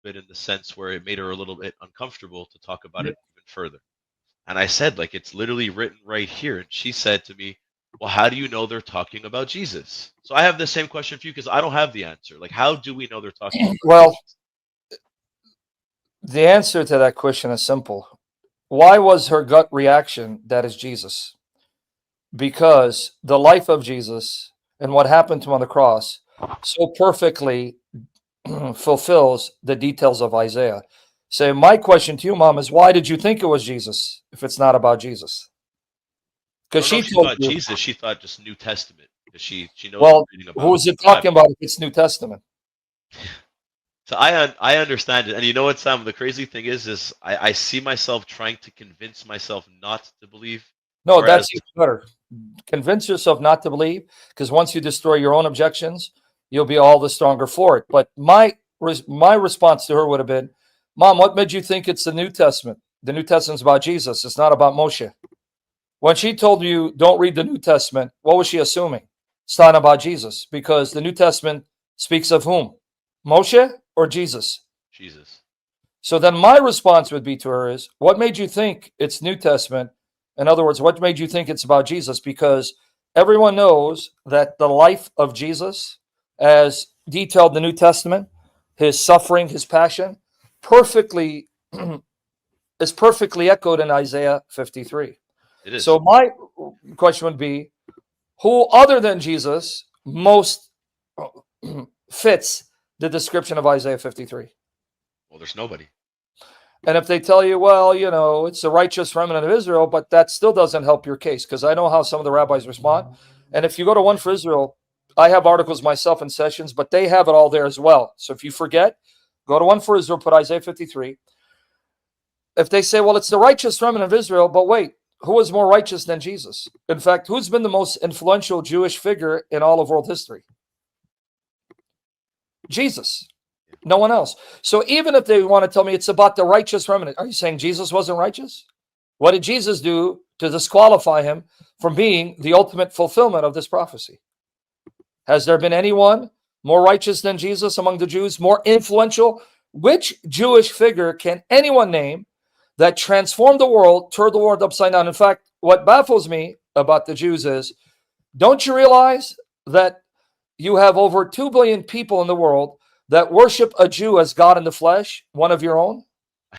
bit in the sense where it made her a little bit uncomfortable to talk about it even further. And I said, like, it's literally written right here. And she said to me, well, how do you know they're talking about Jesus? So I have the same question for you because I don't have the answer. Like, how do we know they're talking about Well, Jesus? the answer to that question is simple. Why was her gut reaction that is Jesus? Because the life of Jesus and what happened to him on the cross so perfectly fulfills the details of Isaiah. So my question to you, Mom, is why did you think it was Jesus if it's not about Jesus? I Because don't know she if she told thought you, Jesus, she thought just New Testament because she knows I'm well, reading who about is it the Bible. talking about if it's New Testament? So I understand it, and you know what, Sam? The crazy thing is I see myself trying to convince myself not to believe, No, whereas that's even better. Convince yourself not to believe, because once you destroy your own objections, you'll be all the stronger for it. But my response to her would have been, Mom, what made you think it's the New Testament? The New Testament's about Jesus. It's not about Moshe. When she told you don't read the New Testament, what was she assuming? It's not about Jesus, because the New Testament speaks of whom? Moshe or Jesus? Jesus. So then my response would be to her is, what made you think it's New Testament? In other words, what made you think it's about Jesus? Because everyone knows that the life of Jesus, as detailed in the New Testament, his suffering, his passion, perfectly is perfectly echoed in Isaiah 53. It is. So my question would be, who other than Jesus most fits the description of Isaiah 53? Well, there's nobody. And if they tell you, well, it's the righteous remnant of Israel, but that still doesn't help your case, because I know how some of the rabbis respond. And if you go to One for Israel, I have articles myself in sessions, but they have it all there as well. So if you forget, go to One for Israel, put Isaiah 53. If they say, well, it's the righteous remnant of Israel, but wait, who is more righteous than Jesus? In fact, who's been the most influential Jewish figure in all of world history? Jesus. No one else. So even if they want to tell me it's about the righteous remnant, are you saying Jesus wasn't righteous? What did Jesus do to disqualify him from being the ultimate fulfillment of this prophecy? Has there been anyone more righteous than Jesus among the Jews, more influential? Which Jewish figure can anyone name that transformed the world, turned the world upside down? In fact, what baffles me about the Jews is, don't you realize that you have over 2 billion people in the world that worship a Jew as God in the flesh, one of your own?